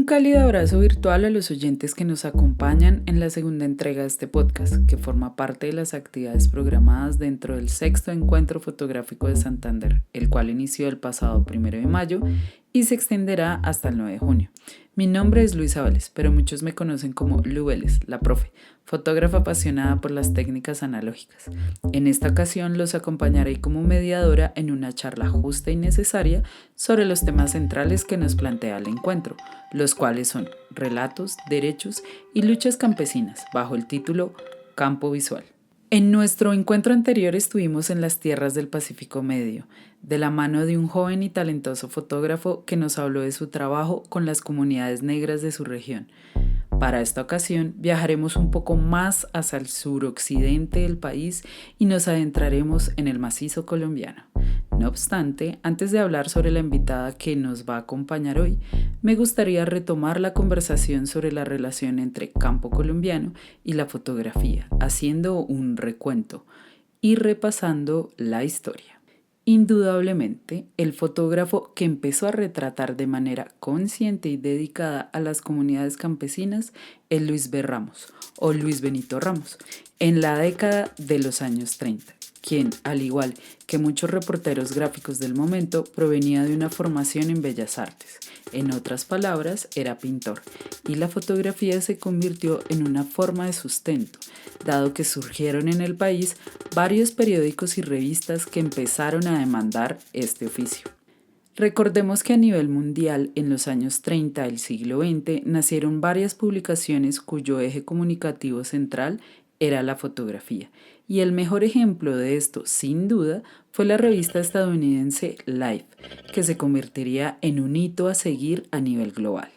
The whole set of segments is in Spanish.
Un cálido abrazo virtual a los oyentes que nos acompañan en la segunda entrega de este podcast, que forma parte de las actividades programadas dentro del sexto Encuentro Fotográfico de Santander, el cual inició el pasado 1 de mayo y se extenderá hasta el 9 de junio. Mi nombre es Luisa Vélez, pero muchos me conocen como Lu Vélez, la profe, fotógrafa apasionada por las técnicas analógicas. En esta ocasión los acompañaré como mediadora en una charla justa y necesaria sobre los temas centrales que nos plantea el encuentro, los cuales son relatos, derechos y luchas campesinas, bajo el título Campo Visual. En nuestro encuentro anterior estuvimos en las tierras del Pacífico Medio, de la mano de un joven y talentoso fotógrafo que nos habló de su trabajo con las comunidades negras de su región. Para esta ocasión viajaremos un poco más hacia el suroccidente del país y nos adentraremos en el macizo colombiano. No obstante, antes de hablar sobre la invitada que nos va a acompañar hoy, me gustaría retomar la conversación sobre la relación entre campo colombiano y la fotografía, haciendo un recuento y repasando la historia. Indudablemente, el fotógrafo que empezó a retratar de manera consciente y dedicada a las comunidades campesinas es Luis B. Ramos, o Luis Benito Ramos, en la década de los años 30, quien, al igual que muchos reporteros gráficos del momento, provenía de una formación en Bellas Artes. En otras palabras, era pintor, y la fotografía se convirtió en una forma de sustento, dado que surgieron en el país varios periódicos y revistas que empezaron a demandar este oficio. Recordemos que a nivel mundial, en los años 30 del siglo XX, nacieron varias publicaciones cuyo eje comunicativo central era la fotografía, y el mejor ejemplo de esto, sin duda, fue la revista estadounidense Life, que se convertiría en un hito a seguir a nivel global.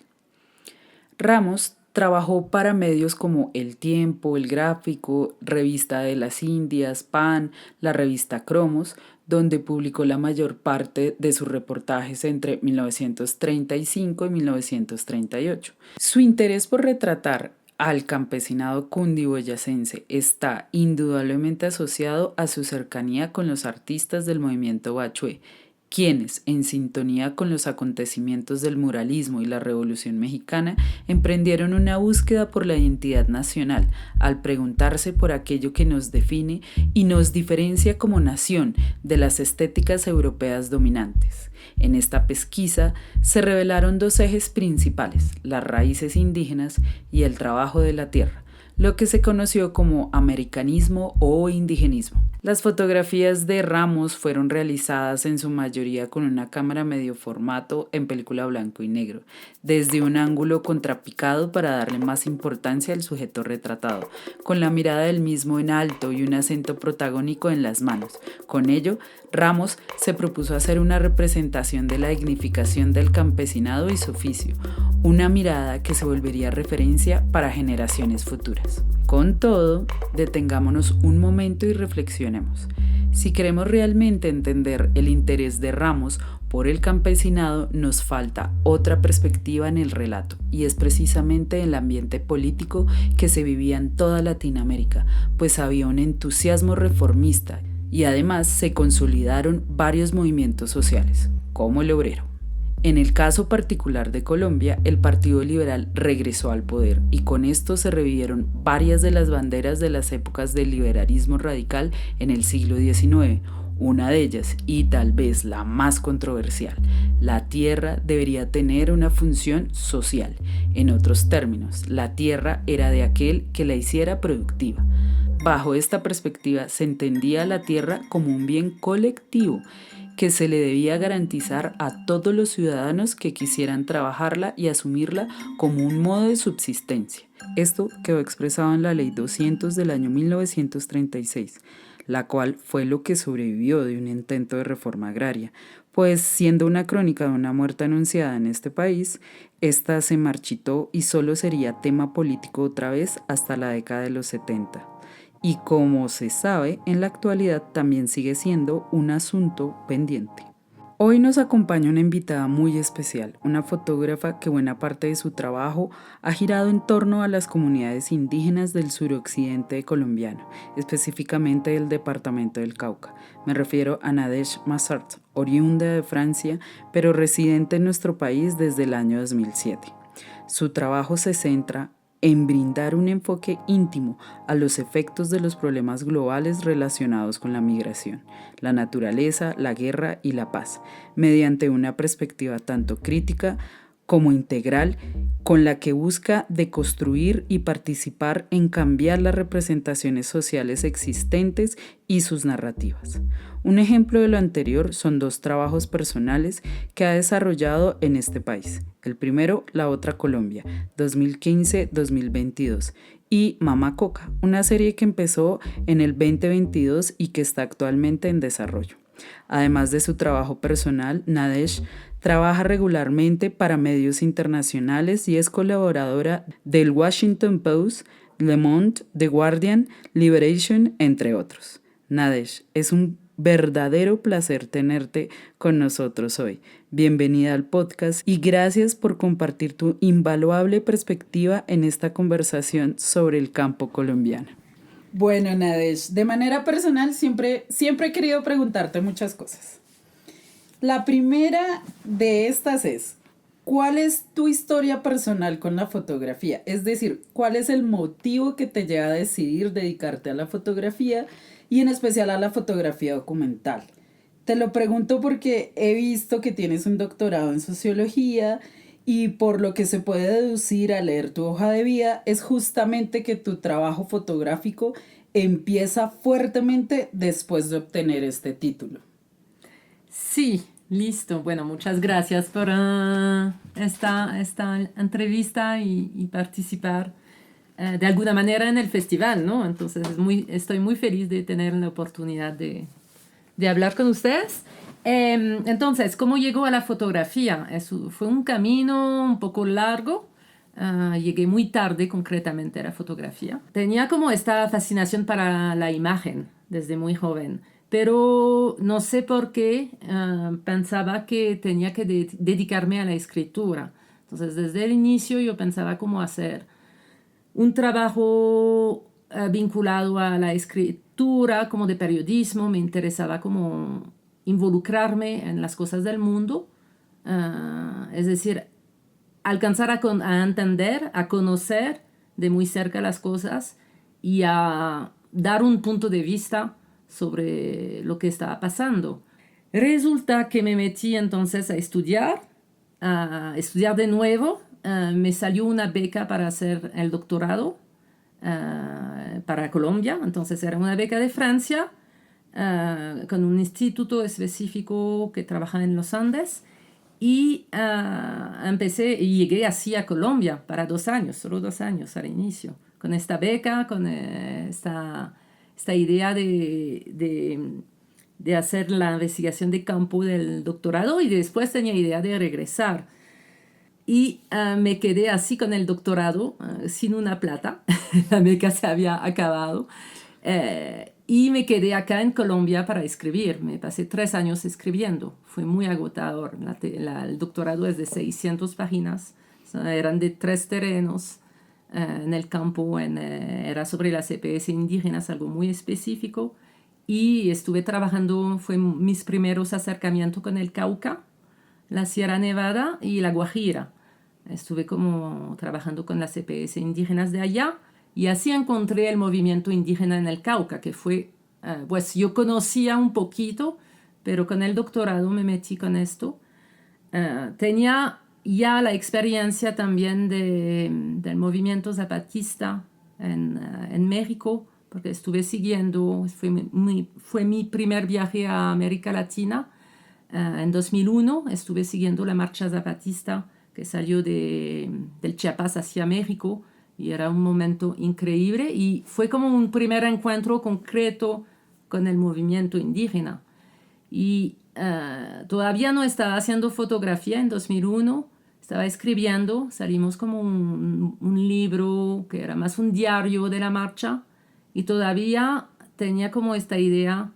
Ramos trabajó para medios como El Tiempo, El Gráfico, Revista de las Indias, Pan, la revista Cromos, donde publicó la mayor parte de sus reportajes entre 1935 y 1938. Su interés por retratar al campesinado cundiboyacense está indudablemente asociado a su cercanía con los artistas del movimiento Bachué, quienes, en sintonía con los acontecimientos del muralismo y la Revolución Mexicana, emprendieron una búsqueda por la identidad nacional, al preguntarse por aquello que nos define y nos diferencia como nación de las estéticas europeas dominantes. En esta pesquisa se revelaron dos ejes principales: las raíces indígenas y el trabajo de la tierra, lo que se conoció como americanismo o indigenismo. Las fotografías de Ramos fueron realizadas en su mayoría con una cámara medio formato en película blanco y negro, desde un ángulo contrapicado para darle más importancia al sujeto retratado, con la mirada del mismo en alto y un acento protagónico en las manos. Con ello, Ramos se propuso hacer una representación de la dignificación del campesinado y su oficio, una mirada que se volvería referencia para generaciones futuras. Con todo, detengámonos un momento y reflexionemos. Si queremos realmente entender el interés de Ramos por el campesinado, nos falta otra perspectiva en el relato, y es precisamente el ambiente político que se vivía en toda Latinoamérica, pues había un entusiasmo reformista y además se consolidaron varios movimientos sociales, como el obrero. En el caso particular de Colombia, el Partido Liberal regresó al poder y con esto se revivieron varias de las banderas de las épocas del liberalismo radical en el siglo XIX. Una de ellas, y tal vez la más controversial: la tierra debería tener una función social. En otros términos, la tierra era de aquel que la hiciera productiva. Bajo esta perspectiva se entendía la tierra como un bien colectivo que se le debía garantizar a todos los ciudadanos que quisieran trabajarla y asumirla como un modo de subsistencia. Esto quedó expresado en la Ley 200 del año 1936, la cual fue lo que sobrevivió de un intento de reforma agraria, pues siendo una crónica de una muerte anunciada en este país, esta se marchitó y solo sería tema político otra vez hasta la década de los 70. Y como se sabe, en la actualidad también sigue siendo un asunto pendiente. Hoy nos acompaña una invitada muy especial, una fotógrafa que buena parte de su trabajo ha girado en torno a las comunidades indígenas del suroccidente colombiano, específicamente del departamento del Cauca. Me refiero a Nadege Massart, oriunda de Francia, pero residente en nuestro país desde el año 2007. Su trabajo se centra en brindar un enfoque íntimo a los efectos de los problemas globales relacionados con la migración, la naturaleza, la guerra y la paz, mediante una perspectiva tanto crítica como integral, con la que busca deconstruir y participar en cambiar las representaciones sociales existentes y sus narrativas. Un ejemplo de lo anterior son 2 trabajos personales que ha desarrollado en este país. El primero, La Otra Colombia, 2015-2022, y Mamá Coca, una serie que empezó en el 2022 y que está actualmente en desarrollo. Además de su trabajo personal, Nadesh trabaja regularmente para medios internacionales y es colaboradora del Washington Post, Le Monde, The Guardian, Liberation, entre otros. Nadesh, es un verdadero placer tenerte con nosotros hoy. Bienvenida al podcast y gracias por compartir tu invaluable perspectiva en esta conversación sobre el campo colombiano. Bueno, Nadesh, de manera personal siempre he querido preguntarte muchas cosas. La primera de estas es, ¿cuál es tu historia personal con la fotografía? Es decir, ¿cuál es el motivo que te lleva a decidir dedicarte a la fotografía y en especial a la fotografía documental? Te lo pregunto porque he visto que tienes un doctorado en sociología y por lo que se puede deducir al leer tu hoja de vida es justamente que tu trabajo fotográfico empieza fuertemente después de obtener este título. Sí, listo. Bueno, muchas gracias por esta entrevista y participar de alguna manera en el festival, ¿no? Entonces estoy muy feliz de tener la oportunidad de hablar con ustedes. Entonces, ¿cómo llegó a la fotografía? Fue un camino un poco largo. Llegué muy tarde concretamente a la fotografía. Tenía como esta fascinación para la imagen desde muy joven. Pero no sé por qué pensaba que tenía que dedicarme a la escritura. Entonces, desde el inicio yo pensaba cómo hacer un trabajo vinculado a la escritura, como de periodismo. Me interesaba como involucrarme en las cosas del mundo. Es decir, alcanzar a entender, a conocer de muy cerca las cosas y a dar un punto de vista sobre lo que estaba pasando. Resulta que me metí entonces a estudiar de nuevo. Me salió una beca para hacer el doctorado para Colombia. Entonces era una beca de Francia con un instituto específico que trabaja en los Andes. Y llegué así a Colombia para 2 años, solo 2 años al inicio, con esta beca, con esta idea de hacer la investigación de campo del doctorado, y después tenía idea de regresar. Y me quedé así con el doctorado, sin una plata. La beca se había acabado. Y me quedé acá en Colombia para escribir. Me pasé 3 años escribiendo. Fue muy agotador. El doctorado es de 600 páginas. Eran de 3 terrenos en el campo. Era sobre las EPS indígenas, algo muy específico. Y estuve trabajando, fue mis primeros acercamientos con el Cauca, la Sierra Nevada y la Guajira. Estuve como trabajando con las EPS indígenas de allá. Y así encontré el movimiento indígena en el Cauca, que fue, pues yo conocía un poquito, pero con el doctorado me metí con esto. Tenía ya la experiencia también del movimiento zapatista en México, porque estuve siguiendo, fue mi primer viaje a América Latina. En 2001 estuve siguiendo la marcha zapatista que salió del Chiapas hacia México. Y era un momento increíble y fue como un primer encuentro concreto con el movimiento indígena. Y todavía no estaba haciendo fotografía en 2001, estaba escribiendo. Salimos como un libro que era más un diario de la marcha, y todavía tenía como esta idea,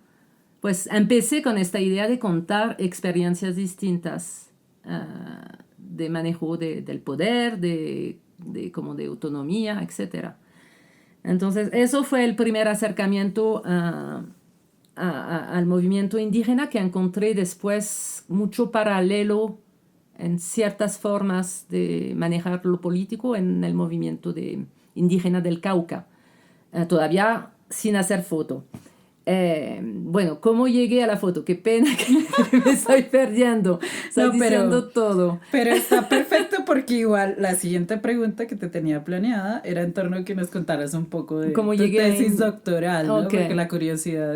pues empecé con esta idea de contar experiencias distintas de manejo del poder, como de autonomía, etc. Entonces, eso fue el primer acercamiento al movimiento indígena, que encontré después mucho paralelo en ciertas formas de manejar lo político en el movimiento indígena del Cauca, todavía sin hacer foto. Bueno, ¿cómo llegué a la foto? Qué pena que me estoy perdiendo. Estoy diciendo todo. Pero está perfecto porque igual la siguiente pregunta que te tenía planeada era en torno a que nos contaras un poco de ¿Cómo tu llegué tesis doctoral, ¿no? Okay. Porque la curiosidad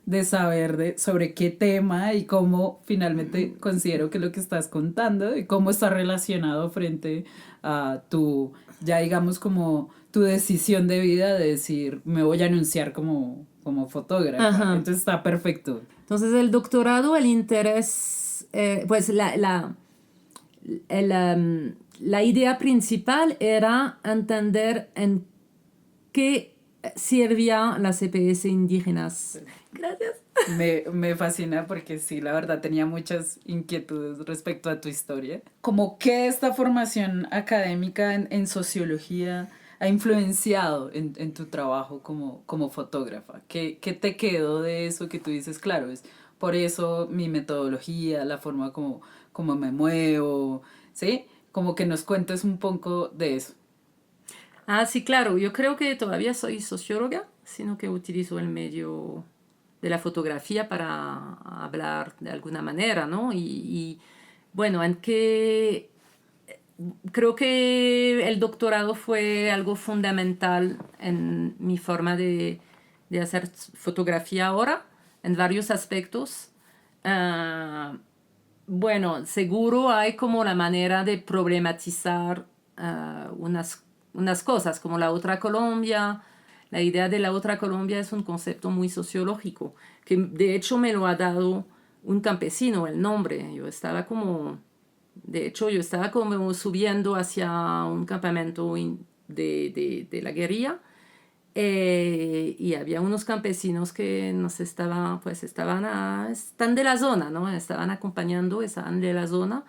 de saber sobre qué tema y cómo finalmente considero que lo que estás contando y cómo está relacionado frente a tu, ya digamos como tu decisión de vida de decir, me voy a anunciar como fotógrafa. Ajá. Entonces está perfecto. Entonces el doctorado, el interés, pues la idea principal era entender en qué servía las EPS indígenas. Gracias. Me fascina porque sí, la verdad tenía muchas inquietudes respecto a tu historia. ¿Cómo que esta formación académica en sociología ha influenciado en tu trabajo como fotógrafa? ¿Qué te quedó de eso que tú dices? Claro, es por eso mi metodología, la forma como me muevo, ¿sí? Como que nos cuentes un poco de eso. Sí, claro. Yo creo que todavía soy socióloga, sino que utilizo el medio de la fotografía para hablar de alguna manera, ¿no? Bueno, creo que el doctorado fue algo fundamental en mi forma de hacer fotografía ahora, en varios aspectos. Bueno, seguro hay como la manera de problematizar unas cosas, como la otra Colombia. La idea de la otra Colombia es un concepto muy sociológico, que de hecho me lo ha dado un campesino, el nombre. De hecho, yo estaba como subiendo hacia un campamento de la guerrilla, y había unos campesinos que están de la zona, ¿no? Estaban acompañando, estaban de la zona,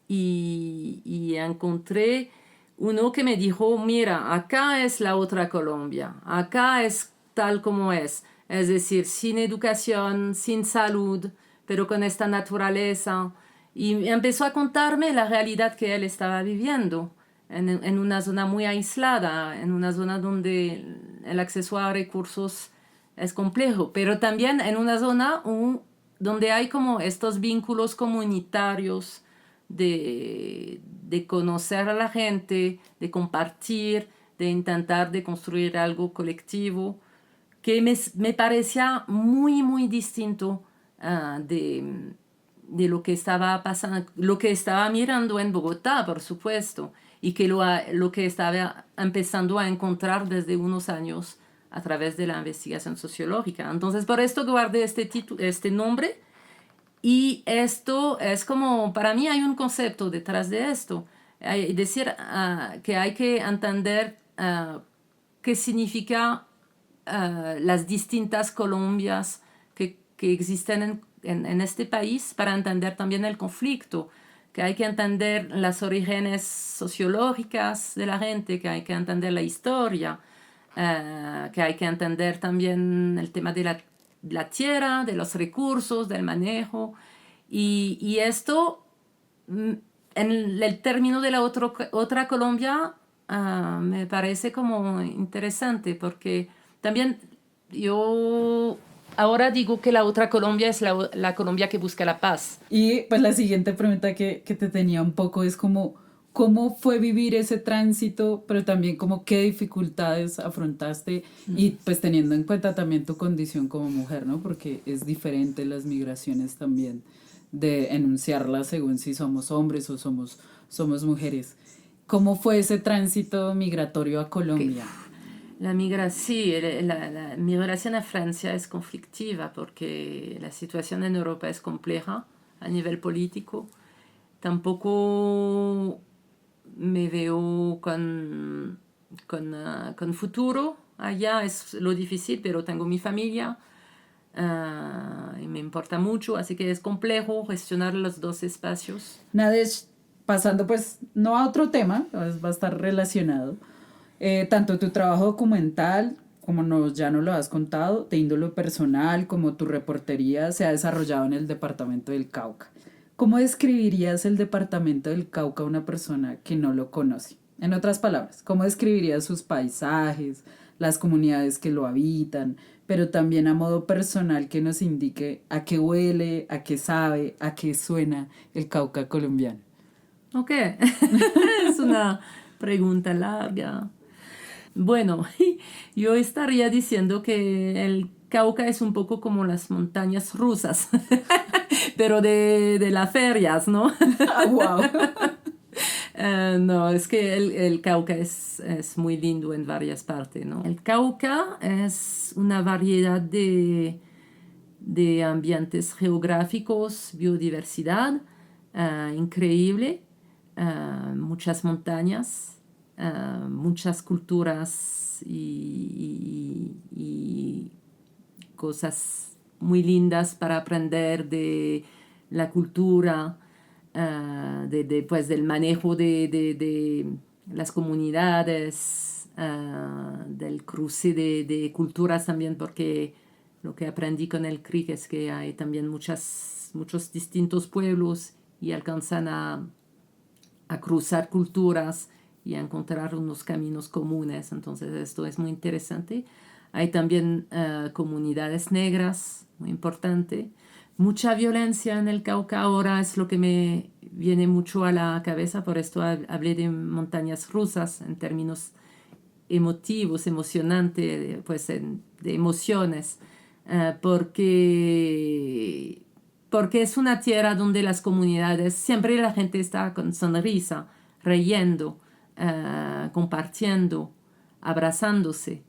y encontré uno que me dijo, mira, acá es la otra Colombia, acá es tal como es decir, sin educación, sin salud, pero con esta naturaleza. Y empezó a contarme la realidad que él estaba viviendo en una zona muy aislada, en una zona donde el acceso a recursos es complejo, pero también en una zona donde hay como estos vínculos comunitarios de conocer a la gente, de compartir, de intentar de construir algo colectivo, que me parecía muy, muy distinto de lo que estaba pasando, lo que estaba mirando en Bogotá, por supuesto, y que lo que estaba empezando a encontrar desde unos años a través de la investigación sociológica. Entonces, por esto guardé este nombre, y esto es como, para mí hay un concepto detrás de esto, decir que hay que entender qué significa las distintas Colombias que existen en este país, para entender también el conflicto, que hay que entender las orígenes sociológicas de la gente, que hay que entender la historia, que hay que entender también el tema de la tierra, de los recursos, del manejo, y esto en el término de la otra Colombia me parece como interesante, porque también yo ahora digo que la otra Colombia es la Colombia que busca la paz. Y pues la siguiente pregunta que te tenía un poco es como, ¿cómo fue vivir ese tránsito, pero también como qué dificultades afrontaste? Y pues teniendo en cuenta también tu condición como mujer, ¿no? Porque es diferente las migraciones también, de enunciarlas según si somos hombres o somos mujeres. ¿Cómo fue ese tránsito migratorio a Colombia? La migración a Francia es conflictiva porque la situación en Europa es compleja a nivel político. Tampoco me veo con futuro allá, es lo difícil, pero tengo mi familia y me importa mucho, así que es complejo gestionar los dos espacios. Nadesh, pasando pues no a otro tema, va a estar relacionado. Tanto tu trabajo documental, como ya nos lo has contado, de índole personal, como tu reportería se ha desarrollado en el departamento del Cauca. ¿Cómo describirías el departamento del Cauca a una persona que no lo conoce? En otras palabras, ¿cómo describirías sus paisajes, las comunidades que lo habitan, pero también a modo personal que nos indique a qué huele, a qué sabe, a qué suena el Cauca colombiano? Ok, es una pregunta larga. Bueno, yo estaría diciendo que el Cauca es un poco como las montañas rusas, pero de las ferias, ¿no? Ah, wow. No, es que el Cauca es muy lindo en varias partes, ¿no? El Cauca es una variedad de ambientes geográficos, biodiversidad increíble, muchas montañas, muchas culturas y cosas muy lindas para aprender de la cultura, pues, del manejo de las comunidades, del cruce de culturas también, porque lo que aprendí con el CRIC es que hay también muchos distintos pueblos y alcanzan a cruzar culturas y a encontrar unos caminos comunes. Entonces esto es muy interesante. Hay también comunidades negras, muy importante. Mucha violencia en el Cauca ahora es lo que me viene mucho a la cabeza, por esto hablé de montañas rusas en términos emotivos, emocionantes, pues de emociones, porque es una tierra donde las comunidades, siempre la gente está con sonrisa, riendo, compartiendo, abrazándose,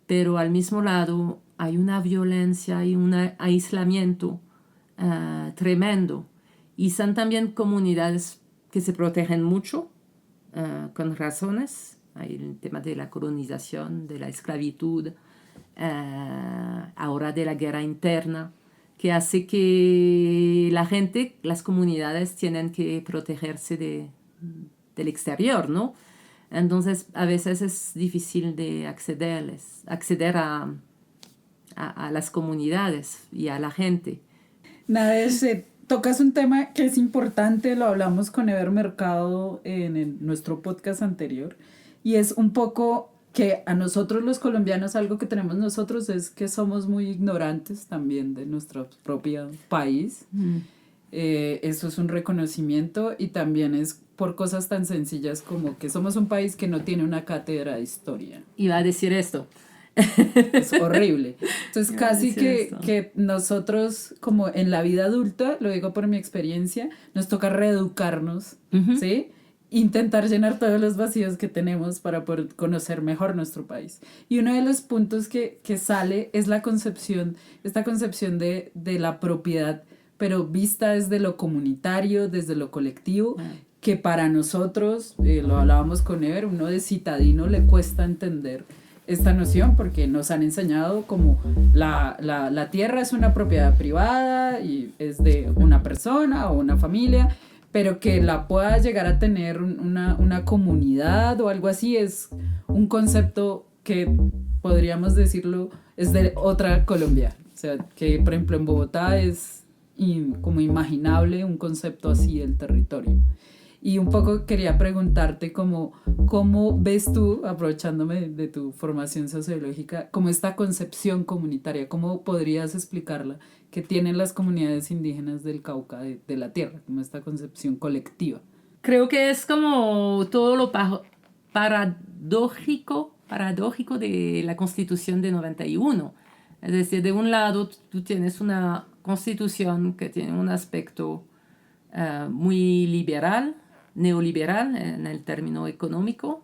pero al mismo lado hay una violencia y un aislamiento tremendo. Y son también comunidades que se protegen mucho, con razones. Hay el tema de la colonización, de la esclavitud, ahora de la guerra interna, que hace que la gente, las comunidades tienen que protegerse del exterior, ¿no? Entonces a veces es difícil de acceder a las comunidades y a la gente. Nades, tocas un tema que es importante, lo hablamos con Ever Mercado en nuestro podcast anterior, y es un poco que a nosotros los colombianos, algo que tenemos nosotros es que somos muy ignorantes también de nuestro propio país. Eso es un reconocimiento y también es por cosas tan sencillas como que somos un país que no tiene una cátedra de historia. Iba a decir esto. Es horrible. Entonces casi que nosotros como en la vida adulta, lo digo por mi experiencia, nos toca reeducarnos, ¿sí? Intentar llenar todos los vacíos que tenemos para poder conocer mejor nuestro país. Y uno de los puntos que sale es esta concepción de la propiedad, pero vista desde lo comunitario, desde lo colectivo, que para nosotros, lo hablábamos con Ever, uno de citadino le cuesta entender esta noción porque nos han enseñado como la tierra es una propiedad privada y es de una persona o una familia, pero que la pueda llegar a tener una comunidad o algo así es un concepto que podríamos decirlo es de otra Colombia. O sea, que por ejemplo en Bogotá es como imaginable un concepto así del territorio. Y un poco quería preguntarte cómo ves tú, aprovechándome de tu formación sociológica, como esta concepción comunitaria, cómo podrías explicarla que tienen las comunidades indígenas del Cauca, de la tierra, como esta concepción colectiva. Creo que es como todo lo paradójico de la Constitución de 91. Es decir, de un lado tú tienes una constitución que tiene un aspecto muy liberal, neoliberal en el término económico,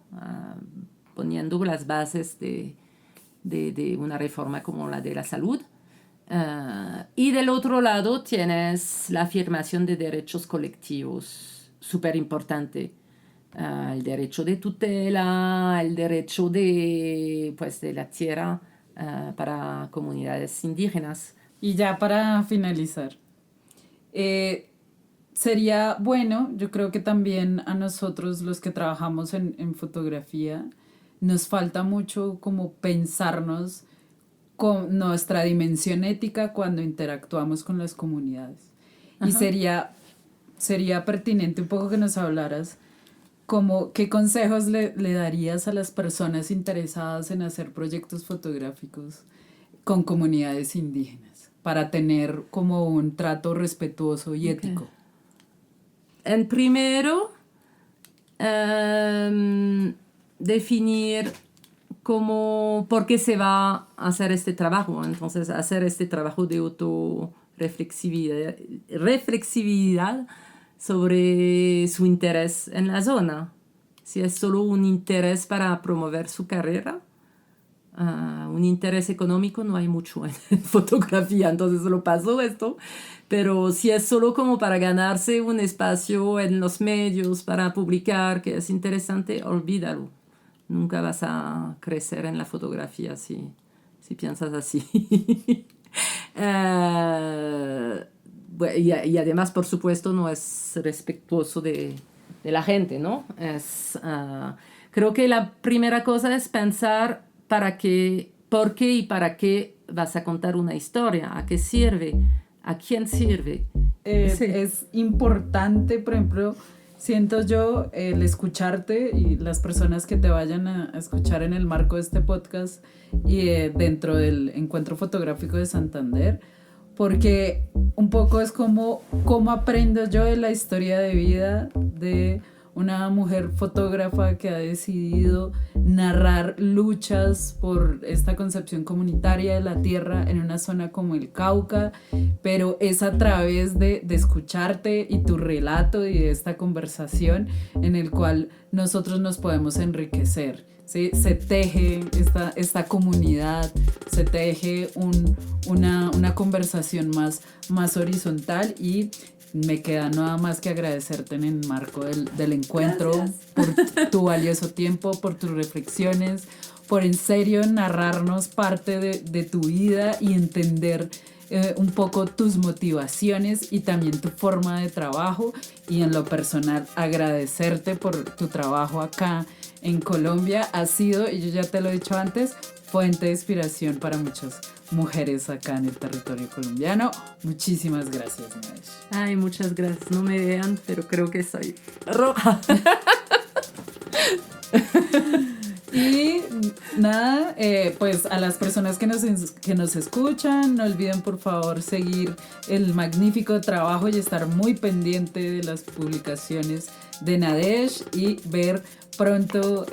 poniendo las bases de una reforma como la de la salud. Y del otro lado tienes la afirmación de derechos colectivos, súper importante. El derecho de tutela, el derecho de la tierra para comunidades indígenas. Y ya para finalizar, sería bueno, yo creo que también a nosotros los que trabajamos en fotografía, nos falta mucho como pensarnos con nuestra dimensión ética cuando interactuamos con las comunidades. Ajá. Y sería sería pertinente un poco que nos hablaras como qué consejos le darías a las personas interesadas en hacer proyectos fotográficos con comunidades indígenas para tener como un trato respetuoso y ético. En primero, definir por qué se va a hacer este trabajo. Entonces, hacer este trabajo de reflexividad sobre su interés en la zona. Si es solo un interés para promover su carrera, un interés económico no hay mucho en fotografía, entonces solo pasó esto. Pero si es solo como para ganarse un espacio en los medios, para publicar, que es interesante, olvídalo. Nunca vas a crecer en la fotografía si piensas así. Y además, por supuesto, no es respetuoso de la gente, ¿no? Creo que la primera cosa es pensar por qué y para qué vas a contar una historia, a qué sirve, a quién sirve. Sí. Es importante, por ejemplo, siento yo, el escucharte y las personas que te vayan a escuchar en el marco de este podcast y dentro del Encuentro Fotográfico de Santander, porque un poco es como cómo aprendo yo de la historia de vida de una mujer fotógrafa que ha decidido narrar luchas por esta concepción comunitaria de la tierra en una zona como el Cauca, pero es a través de escucharte y tu relato y de esta conversación en el cual nosotros nos podemos enriquecer, ¿sí? Se teje esta comunidad, se teje una conversación más horizontal y me queda nada más que agradecerte en el marco del encuentro. Gracias. Por tu valioso tiempo, por tus reflexiones, por en serio narrarnos parte de tu vida y entender un poco tus motivaciones y también tu forma de trabajo, y en lo personal agradecerte por tu trabajo acá en Colombia. Ha sido, y yo ya te lo he dicho antes, fuente de inspiración para muchas mujeres acá en el territorio colombiano. Muchísimas gracias, Nadesh. Ay, muchas gracias. No me vean, pero creo que soy roja. Y nada, pues a las personas que nos escuchan, no olviden por favor seguir el magnífico trabajo y estar muy pendiente de las publicaciones de Nadesh y ver pronto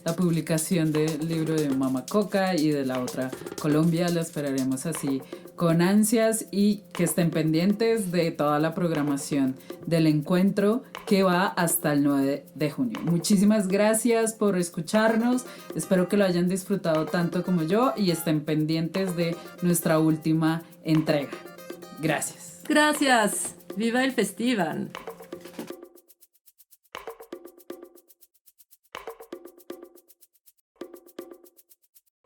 la publicación del libro de Mama Coca y de la otra Colombia. La esperaremos así con ansias, y que estén pendientes de toda la programación del encuentro que va hasta el 9 de junio. Muchísimas gracias por escucharnos, espero que lo hayan disfrutado tanto como yo y estén pendientes de nuestra última entrega. Gracias. Gracias, viva el festival.